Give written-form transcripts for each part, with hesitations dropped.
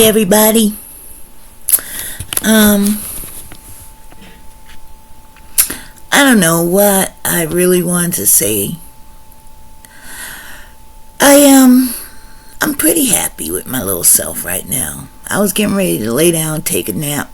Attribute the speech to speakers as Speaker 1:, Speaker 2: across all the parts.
Speaker 1: Hey everybody. I don't know what I really wanted to say. I'm pretty happy with my little self right now. I was getting ready to lay down, take a nap,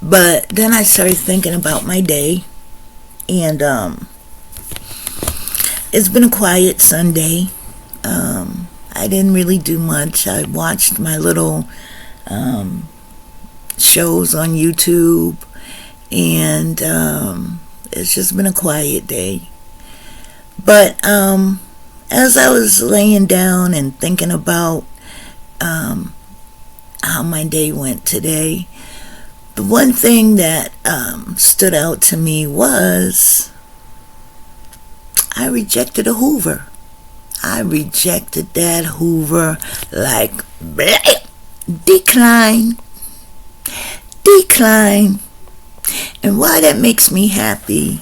Speaker 1: but then I started thinking about my day, and it's been a quiet Sunday. I didn't really do much. I watched my little shows on YouTube, and it's just been a quiet day. But as I was laying down and thinking about how my day went today, the one thing that stood out to me was I rejected a Hoover. I rejected that Hoover like bleh, decline. And why that makes me happy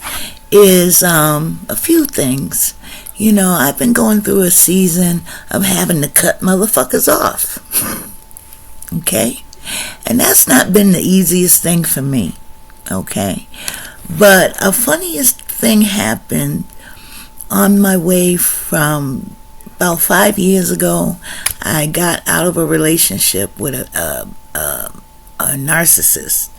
Speaker 1: is a few things. You know, I've been going through a season of having to cut motherfuckers off. Okay? And that's not been the easiest thing for me. Okay? But a funniest thing happened on my way from about 5 years ago. I got out of a relationship with a narcissist.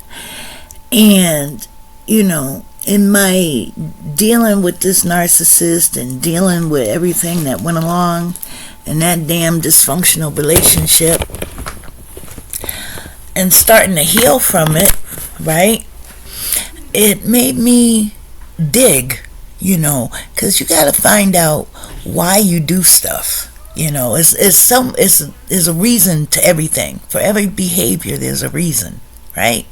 Speaker 1: And, you know, in my dealing with this narcissist and dealing with everything that went along in that damn dysfunctional relationship and starting to heal from it, right? It made me dig, you know, because you got to find out why you do stuff. You know, there's a reason to everything. For every behavior, there's a reason, right?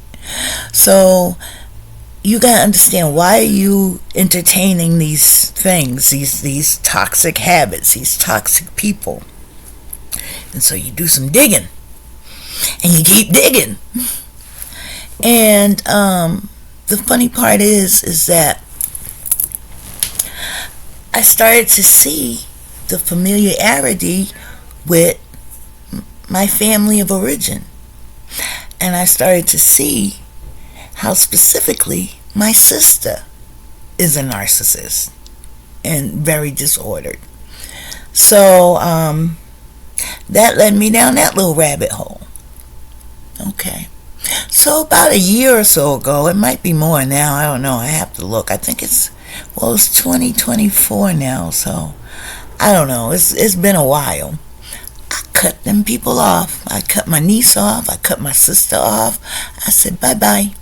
Speaker 1: So you got to understand, why are you entertaining these things, these toxic habits, these toxic people? And so you do some digging, and you keep digging. And the funny part is that I started to see the familiarity with my family of origin. And I started to see how specifically my sister is a narcissist and very disordered. So that led me down that little rabbit hole. Okay. So about a year or so ago, it might be more now, I don't know, I have to look. I think it's 2024 now, so I don't know. It's been a while. I cut them people off. I cut my niece off. I cut my sister off. I said bye-bye.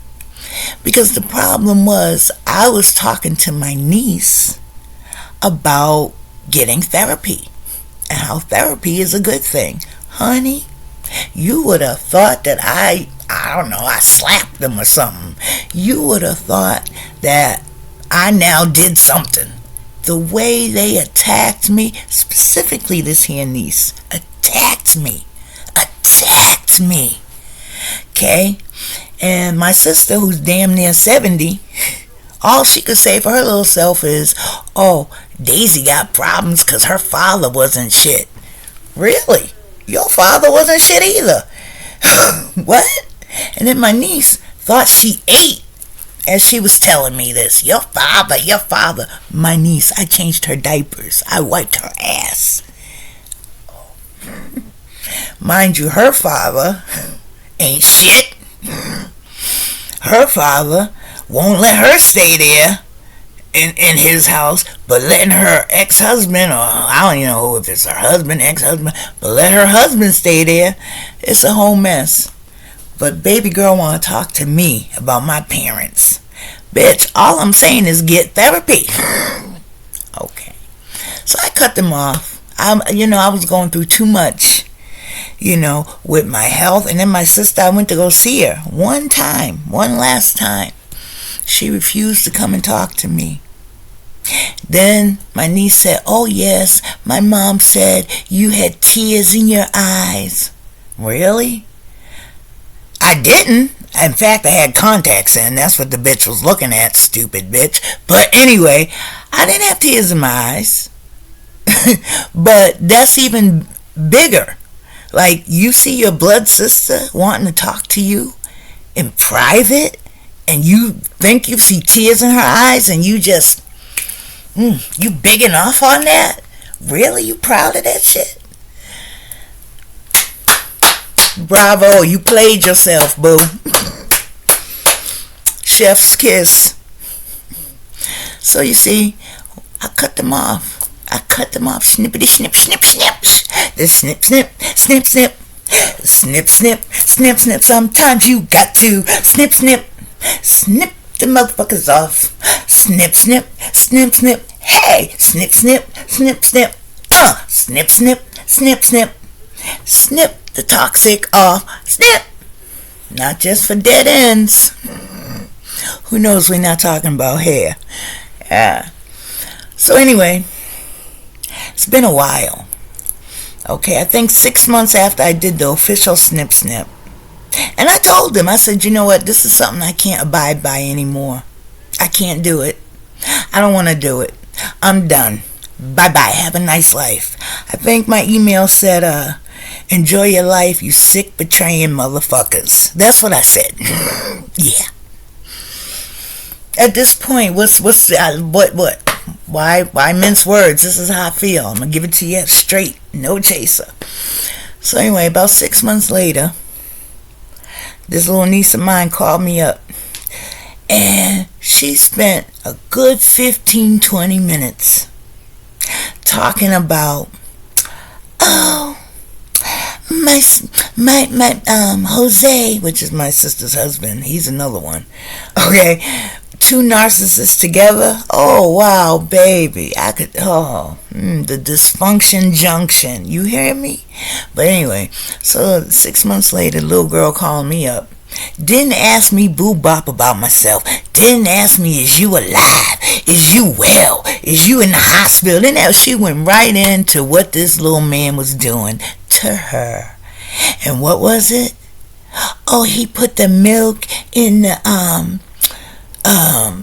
Speaker 1: Because the problem was, I was talking to my niece about getting therapy and how therapy is a good thing. Honey, you would have thought that I don't know, I slapped them or something. You would have thought that I now did something. The way they attacked me, specifically this here niece, attacked me. Okay? And my sister, who's damn near 70, all she could say for her little self is, oh, Daisy got problems because her father wasn't shit. Really? Your father wasn't shit either. What? And then my niece thought she ate as she was telling me this. Your father. My niece, I changed her diapers. I wiped her ass. Mind you, her father ain't shit. Her father won't let her stay there in his house, but letting her ex-husband, or I don't even know if it's her husband, ex-husband, but let her husband stay there. It's a whole mess. But baby girl want to talk to me about my parents. Bitch, all I'm saying is get therapy. Okay. So I cut them off. I was going through too much, with my health. And then my sister, I went to go see her one last time. She refused to come and talk to me. Then my niece said, oh yes, my mom said you had tears in your eyes. Really? I didn't. In fact, I had contacts in. That's what the bitch was looking at, stupid bitch. But anyway, I didn't have tears in my eyes. But that's even bigger. Like, you see your blood sister wanting to talk to you in private, and you think you see tears in her eyes, and you just, you big enough on that? Really? You proud of that shit? Bravo, you played yourself, boo. Chef's kiss. So you see, I cut them off. Snippity snip, snip, snips. The snip, snip, snip, snip. Snip, snip, snip, snip. Sometimes you got to snip, snip. Snip the motherfuckers off. Snip, snip, snip, snip. Hey, snip, snip, snip, snip. Snip, snip, snip, snip. Snip the toxic off. Snip. Not just for dead ends. Who knows we're not talking about hair. So anyway, it's been a while. Okay, I think 6 months after I did the official snip snip. And I told them, I said, you know what, this is something I can't abide by anymore. I can't do it. I don't want to do it. I'm done. Bye-bye. Have a nice life. I think my email said, enjoy your life, you sick, betraying motherfuckers. That's what I said. Yeah. At this point, what? Why mince words? This is how I feel. I'm gonna give it to you straight, no chaser. So anyway, about 6 months later, this little niece of mine called me up, and she spent a good 15-20 minutes talking about, my Jose, which is my sister's husband. He's another one. Okay. 2 narcissists together. Oh wow, baby. I could, the dysfunction junction. You hear me? But anyway, so 6 months later, the little girl called me up. Didn't ask me boo bop about myself. Didn't ask me, is you alive? Is you well? Is you in the hospital? Then she went right into what this little man was doing to her. And what was it? Oh, he put the milk in the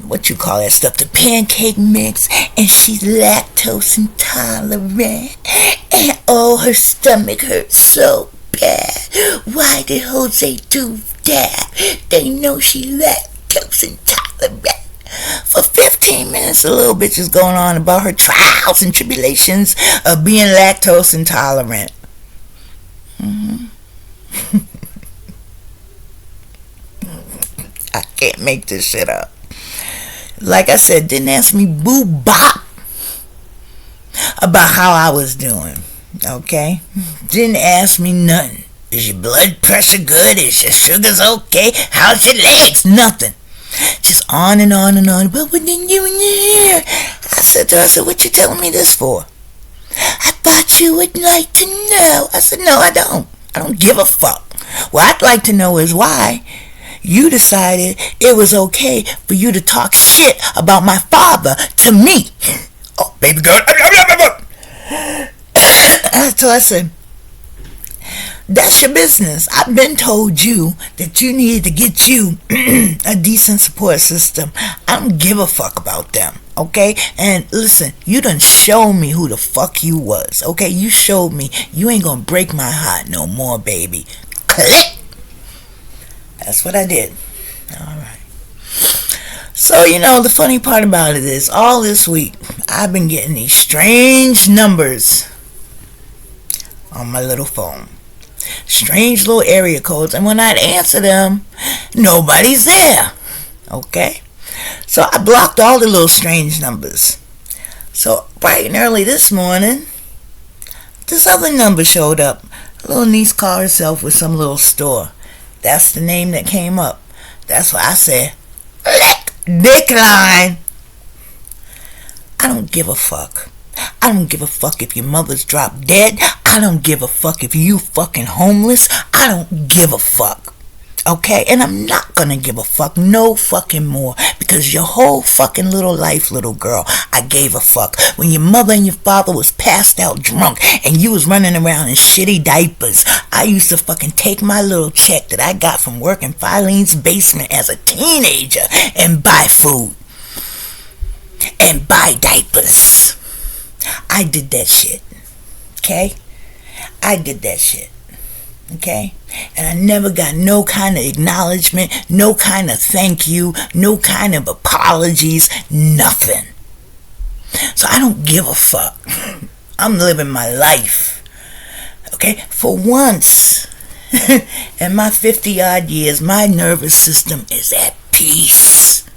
Speaker 1: what you call that stuff, the pancake mix, and she's lactose intolerant, and her stomach hurts so bad. Why did Jose do that? They know she's lactose intolerant. For 15 minutes, the little bitch is going on about her trials and tribulations of being lactose intolerant. I can't make this shit up. Like I said, didn't ask me boo bop about how I was doing. Okay? Didn't ask me nothing. Is your blood pressure good? Is your sugars okay? How's your legs? Nothing. Just on and on and on. But what did you hear? I said to her, what you telling me this for? I thought you would like to know. I said, no, I don't. I don't give a fuck. What I'd like to know is why you decided it was okay for you to talk shit about my father to me. Oh, baby girl. So I said, that's your business. I've been told you that you need to get you a decent support system. I don't give a fuck about them, okay? And listen, you done show me who the fuck you was, okay? You showed me you ain't gonna break my heart no more, baby. Click! That's what I did. Alright. So, the funny part about it is, all this week, I've been getting these strange numbers on my little phone. Strange little area codes. And when I'd answer them, nobody's there. Okay? So I blocked all the little strange numbers. So bright and early this morning, this other number showed up. A little niece called herself with some little store. That's the name that came up. That's why I said, decline. I don't give a fuck. I don't give a fuck if your mother's dropped dead. I don't give a fuck if you fucking homeless. I don't give a fuck. Okay? And I'm not gonna give a fuck no fucking more, because your whole fucking little life, little girl, I gave a fuck. When your mother and your father was passed out drunk and you was running around in shitty diapers, I used to fucking take my little check that I got from working Filene's basement as a teenager and buy food and buy diapers. I did that shit. Okay? I did that shit. Okay? And I never got no kind of acknowledgement, no kind of thank you, no kind of apologies, nothing. So I don't give a fuck. I'm living my life. Okay? For once, in my 50 odd years, my nervous system is at peace.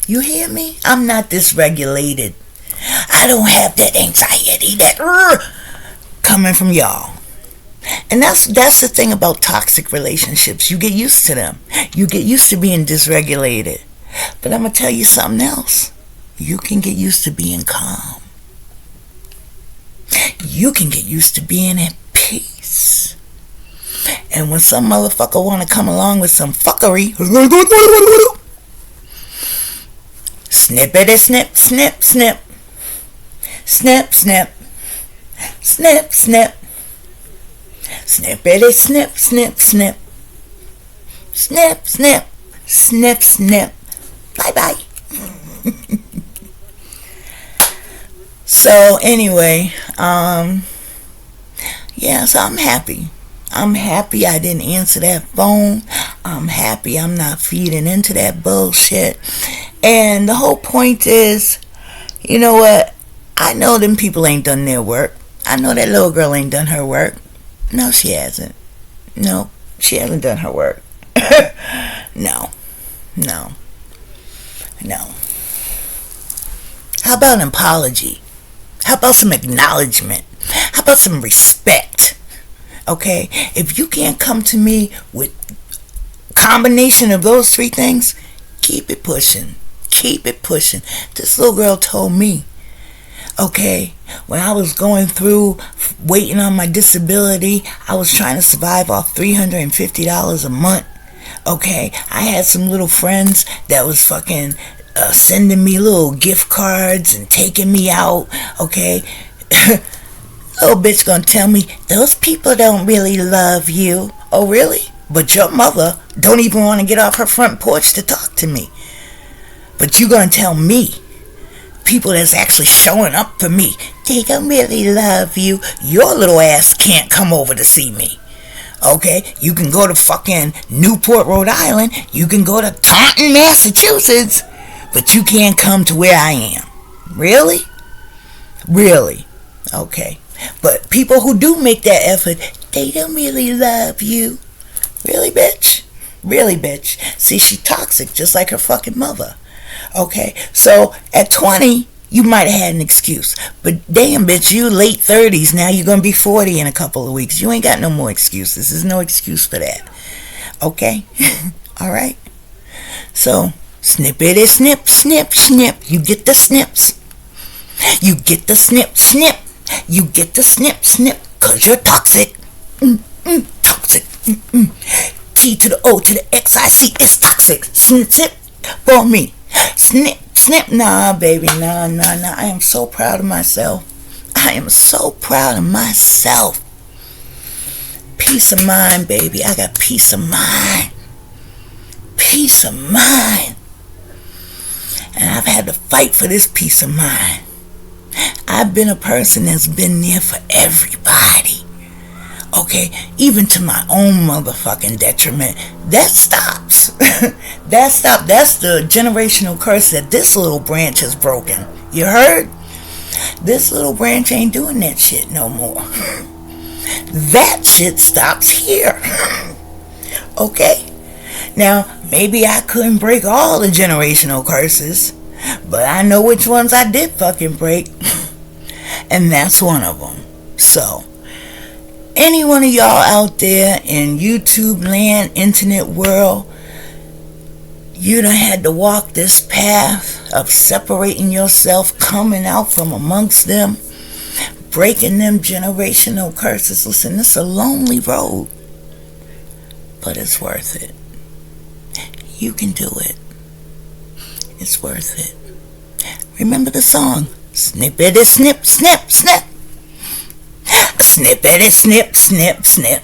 Speaker 1: You hear me? I'm not dysregulated. I don't have that anxiety that coming from y'all. And that's the thing about toxic relationships. You get used to them. You get used to being dysregulated. But I'm going to tell you something else. You can get used to being calm. You can get used to being at peace. And when some motherfucker want to come along with some fuckery, snippity snip, snip, snip. Snip, snip. Snip, snip. Snippity snip, snip, snip. Snip, snip. Snip, snip. Bye-bye. So anyway, yeah, so I'm happy. I'm happy I didn't answer that phone. I'm happy I'm not feeding into that bullshit. And the whole point is, you know what? I know them people ain't done their work. I know that little girl ain't done her work. No, she hasn't. No, she hasn't done her work. No. How about an apology? How about some acknowledgement? How about some respect? Okay? If you can't come to me with a combination of those three things, keep it pushing. Keep it pushing. This little girl told me, okay, when I was going through waiting on my disability, I was trying to survive off $350 a month. Okay, I had some little friends that was fucking sending me little gift cards and taking me out. Okay, little bitch gonna tell me those people don't really love you. Oh really? But your mother don't even want to get off her front porch to talk to me. But you gonna tell me people that's actually showing up for me, they don't really love you. Your little ass can't come over to see me. Okay, you can go to fucking Newport, Rhode Island. You can go to Taunton, Massachusetts. But you can't come to where I am. Really? Really? Okay. But people who do make that effort, they don't really love you. Really, bitch? Really, bitch? See, she toxic just like her fucking mother. Okay, so at 20, you might have had an excuse. But damn, bitch, you late 30s now. You're going to be 40 in a couple of weeks. You ain't got no more excuses. There's no excuse for that. Okay? All right? So, snippity snip, snip, snip. You get the snips. You get the snip, snip. You get the snip, snip. Because you're toxic. Toxic. T to the O to the X, I C. It's toxic. Snip, snip. For me. Snip, snip. Nah, baby. Nah. I am so proud of myself. I am so proud of myself. Peace of mind, baby. I got peace of mind. Peace of mind. And I've had to fight for this peace of mind. I've been a person that's been there for everybody. Okay, even to my own motherfucking detriment. That stops. That stops. That's the generational curse that this little branch has broken. You heard? This little branch ain't doing that shit no more. That shit stops here. Okay? Now, maybe I couldn't break all the generational curses, but I know which ones I did fucking break. And that's one of them. So, any one of y'all out there in YouTube land, internet world, you done had to walk this path of separating yourself, coming out from amongst them, breaking them generational curses. Listen, it's a lonely road, but it's worth it. You can do it. It's worth it. Remember the song, snippity snip, snip, snip. Snippity snip, snip, snip.